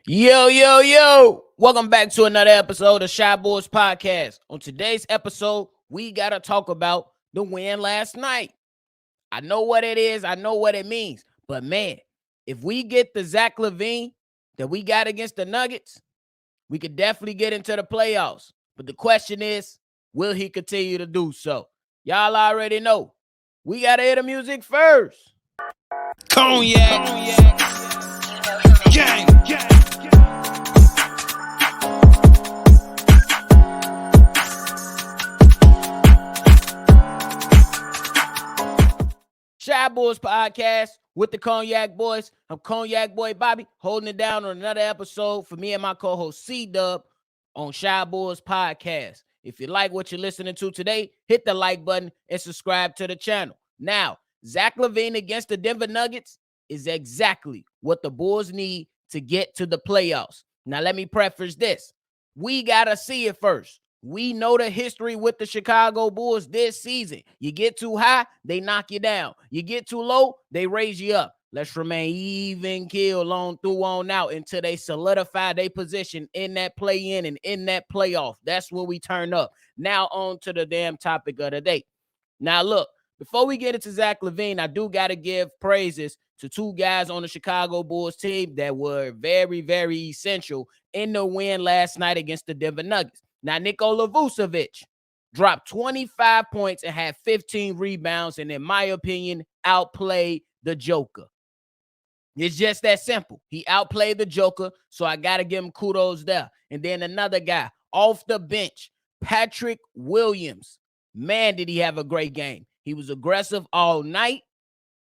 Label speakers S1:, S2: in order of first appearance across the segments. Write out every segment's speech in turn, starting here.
S1: Yo, yo, yo. Welcome back to another episode of Shy Boys Podcast. On today's episode, we got to talk about the win last night. I know what it is. I know what it means. But, man, if we get the Zach Lavine that we got against the Nuggets, we could definitely get into the playoffs. But the question is, will he continue to do so? Y'all already know. We got to hear the music first.
S2: Cognac, gang,
S1: Shy Boys Podcast with the Cognac Boys. I'm Cognac Boy Bobby, holding it down on another episode for me and my co-host CDubb on Shy Boys Podcast. If you like what you're listening to today, hit the like button and subscribe to the channel. Now, Zach Lavine against the Denver Nuggets is exactly what the Bulls need to get to the playoffs. Now, let me preface this. We got to see it first. We know the history with the Chicago Bulls this season. You get too high, they knock you down. You get too low, they raise you up. Let's remain even keel on through on out until they solidify their position in that play-in and in that playoff. That's when we turn up. Now on to the damn topic of the day. Now, look, before we get into Zach Lavine, I do got to give praises to two guys on the Chicago Bulls team that were very, very essential in the win last night against the Denver Nuggets. Now, Nikola Vucevic dropped 25 points and had 15 rebounds, and in my opinion, outplayed the Joker. It's just that simple. He outplayed the Joker, so I got to give him kudos there. And then another guy off the bench, Patrick Williams. Man, did he have a great game. He was aggressive all night,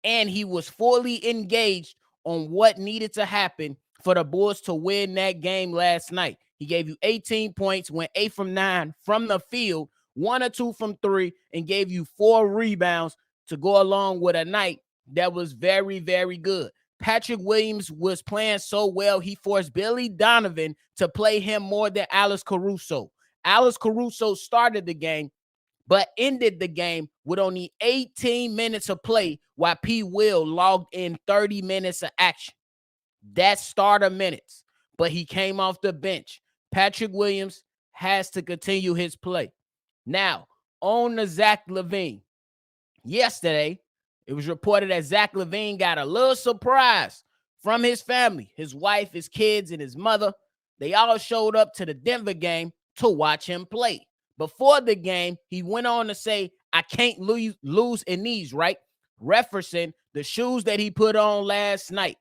S1: and he was fully engaged on what needed to happen for the Bulls to win that game last night. He gave you 18 points, went 8 from 9 from the field, 1 or 2 from 3, and gave you 4 rebounds to go along with a night that was very, very good. Patrick Williams was playing so well, he forced Billy Donovan to play him more than Alex Caruso. Alex Caruso started the game, but ended the game with only 18 minutes of play while P. Will logged in 30 minutes of action. That's starter minutes, but he came off the bench. Patrick Williams has to continue his play. Now, on the Zach Lavine. Yesterday, it was reported that Zach Lavine got a little surprise from his family, his wife, his kids, and his mother. They all showed up to the Denver game to watch him play. Before the game, he went on to say, I can't lose in these, right? Referencing the shoes that he put on last night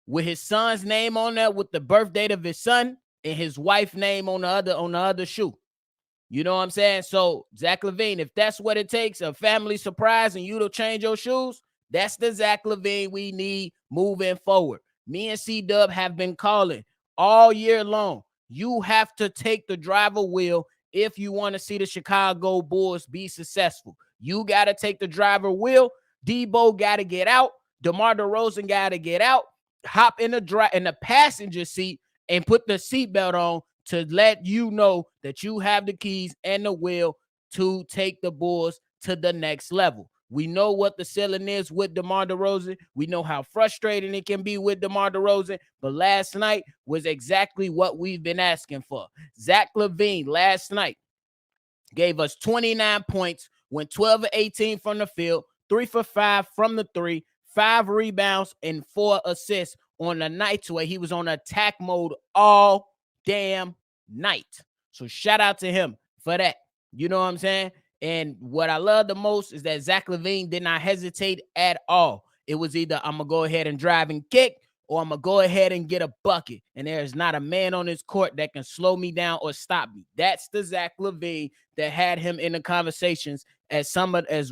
S1: with his son's name on there, with the birth date of his son, and his wife's name on the other shoe. You know what I'm saying? So, Zach Lavine, if that's what it takes, a family surprise, and you to change your shoes, that's the Zach Lavine we need moving forward. Me and CDubb have been calling all year long. You have to take the driver wheel if you want to see the Chicago Bulls be successful. You got to take the driver wheel. Debo got to get out. DeMar DeRozan got to get out. Hop in the passenger seat and put the seatbelt on to let you know that you have the keys and the wheel to take the Bulls to the next level. We know what the ceiling is with DeMar DeRozan. We know how frustrating it can be with DeMar DeRozan, but last night was exactly what we've been asking for. Zach Lavine last night gave us 29 points, went 12 of 18 from the field, 3 for 5 from the 3, 5 rebounds, and 4 assists on the nights where he was on attack mode all damn night. So shout out to him for that. You know what I'm saying? And what I love the most is that Zach Lavine did not hesitate at all. It was either I'm going to go ahead and drive and kick, or I'm going to go ahead and get a bucket. And there's not a man on this court that can slow me down or stop me. That's the Zach Lavine that had him in the conversations as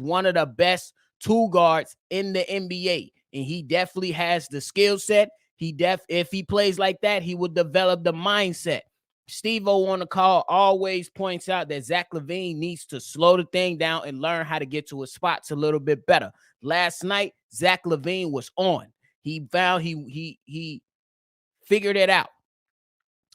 S1: one of the best two guards in the NBA. And he definitely has the skill set. If he plays like that, he will develop the mindset. Steve-O on the call always points out that Zach Lavine needs to slow the thing down and learn how to get to his spots a little bit better. Last night, Zach Lavine was on. He found he figured it out.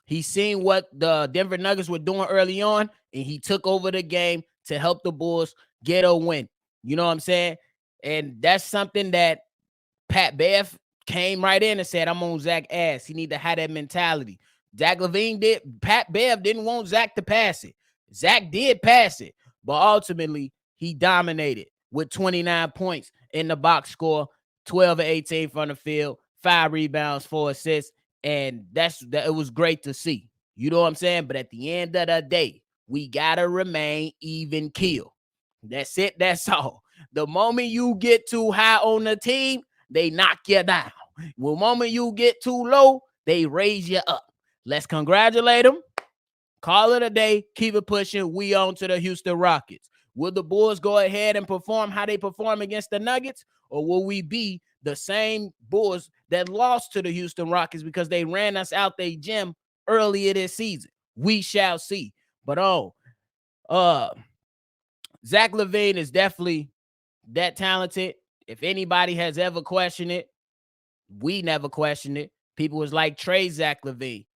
S1: He seen what the Denver Nuggets were doing early on, and he took over the game to help the Bulls get a win. You know what I'm saying? And that's something that Pat Bev came right in and said, I'm on Zach ass. He need to have that mentality. Zach Lavine did. Pat Bev didn't want Zach to pass it. Zach did pass it, but ultimately he dominated with 29 points in the box score, 12 of 18 from the field, 5 rebounds, 4 assists, and that it was great to see. You know what I'm saying? But at the end of the day, we gotta remain even keel. That's it. That's all. The moment you get too high on the team, they knock you down. The moment you get too low, they raise you up. Let's congratulate them. Call it a day. Keep it pushing. We on to the Houston Rockets. Will the Bulls go ahead and perform how they perform against the Nuggets? Or will we be the same Bulls that lost to the Houston Rockets because they ran us out their gym earlier this season? We shall see. But Zach Lavine is definitely that talented. If anybody has ever questioned it, we never questioned it. People was like, trade Zach Lavine.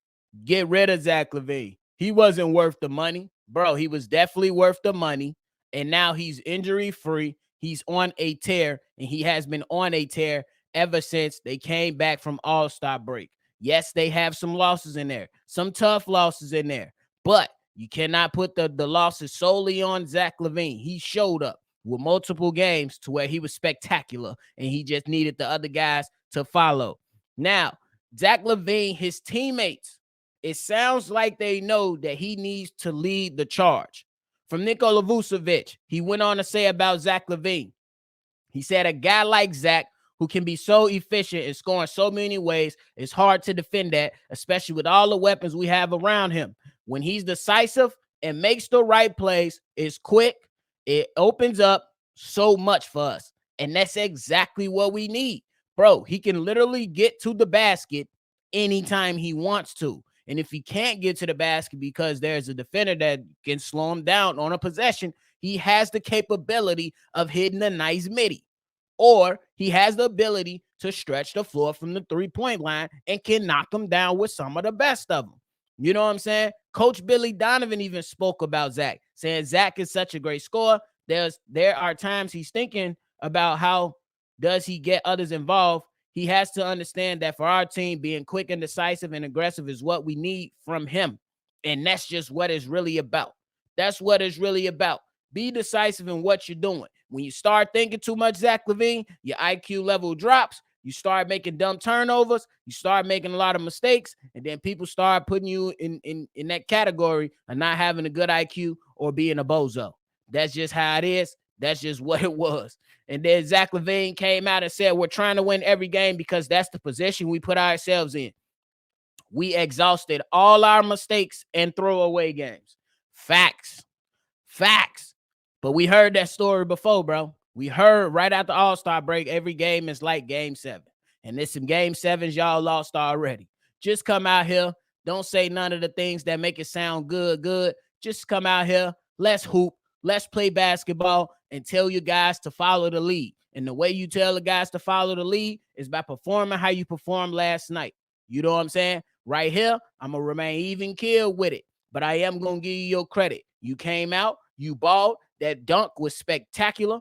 S1: Get rid of Zach Lavine. He wasn't worth the money. Bro, he was definitely worth the money. And now he's injury-free. He's on a tear, and he has been on a tear ever since they came back from All-Star break. Yes, they have some losses in there, some tough losses in there, but you cannot put the losses solely on Zach Lavine. He showed up with multiple games to where he was spectacular, and he just needed the other guys to follow. Now, Zach Lavine, his teammates, it sounds like they know that he needs to lead the charge. From Nikola Vucevic, he went on to say about Zach Lavine, he said, a guy like Zach who can be so efficient and score in so many ways, it's hard to defend that, especially with all the weapons we have around him. When he's decisive and makes the right plays, it's quick, it opens up so much for us. And that's exactly what we need. Bro, he can literally get to the basket anytime he wants to. And if he can't get to the basket because there's a defender that can slow him down on a possession, he has the capability of hitting a nice midi. Or he has the ability to stretch the floor from the 3-point line and can knock them down with some of the best of them. You know what I'm saying? Coach Billy Donovan even spoke about Zach, saying Zach is such a great scorer. There are times he's thinking about how does he get others involved. He has to understand that for our team, being quick and decisive and aggressive is what we need from him. And that's just what it's really about. That's what it's really about. Be decisive in what you're doing. When you start thinking too much, Zach Lavine, your IQ level drops. You start making dumb turnovers. You start making a lot of mistakes. And then people start putting you in that category of not having a good IQ or being a bozo. That's just how it is. That's just what it was. And then Zach Lavine came out and said, we're trying to win every game because that's the position we put ourselves in. We exhausted all our mistakes and throwaway games. Facts. But we heard that story before, bro. We heard right after All-Star break, every game is like game 7. And there's some game 7s y'all lost already. Just come out here. Don't say none of the things that make it sound good. Just come out here. Let's hoop. Let's play basketball and tell you guys to follow the lead. And the way you tell the guys to follow the lead is by performing how you performed last night. You know what I'm saying? Right here, I'm going to remain even keel with it. But I am going to give you your credit. You came out, you balled. That dunk was spectacular.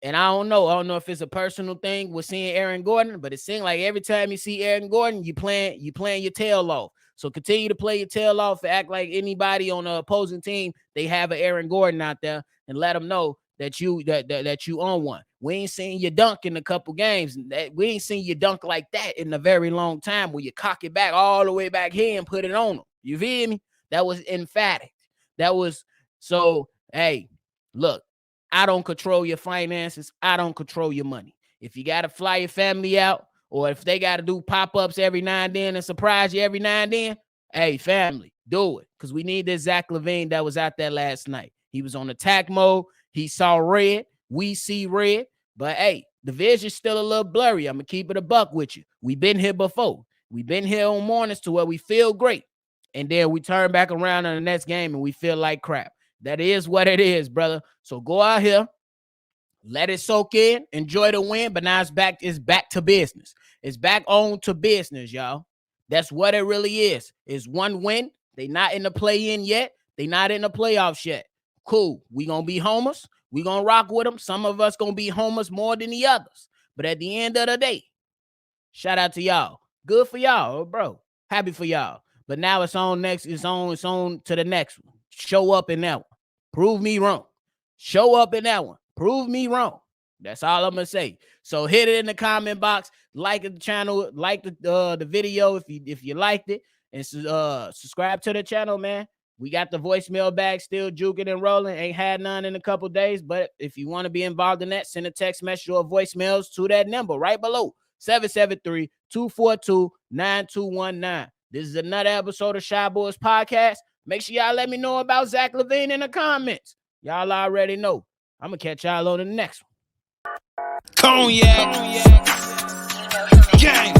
S1: And I don't know if it's a personal thing with seeing Aaron Gordon, but it seems like every time you see Aaron Gordon, you playing your tail off. So continue to play your tail off and act like anybody on the opposing team, they have an Aaron Gordon out there, and let them know that you own one. We ain't seen you dunk in a couple games. We ain't seen you dunk like that in a very long time where you cock it back all the way back here and put it on them. You feel me? That was emphatic. So, hey, look, I don't control your finances. I don't control your money. If you got to fly your family out, or if they got to do pop-ups every now and then and surprise you every now and then, hey, family, do it. Because we need this Zach Lavine that was out there last night. He was on attack mode. He saw red. We see red. But, hey, the vision's still a little blurry. I'm going to keep it a buck with you. We've been here before. We've been here on mornings to where we feel great. And then we turn back around in the next game and we feel like crap. That is what it is, brother. So go out here, let it soak in, enjoy the win, but now it's back to business. It's back on to business, y'all. That's what it really is. It's one win. They not in the play-in yet. They not in the playoffs yet. Cool. We going to be homers. We going to rock with them. Some of us going to be homers more than the others. But at the end of the day, Shout out to y'all. Good for y'all, bro. Happy for y'all. But now it's on it's on to the next one. Show up in that one. Prove me wrong. Show up in that one. Prove me wrong. That's all I'm gonna say. So hit it in the comment box, like the channel, like the video if you liked it, and subscribe to the channel, man. We got the voicemail bag still juking and rolling. Ain't had none in a couple days, but if you want to be involved in that, send a text message or voicemails to that number right below, 773-242-9219. This is another episode of Shy Boys Podcast. Make sure y'all let me know about Zach Lavine in the comments. Y'all already know. I'm going to catch y'all on the next one.
S2: Cognac. Gang.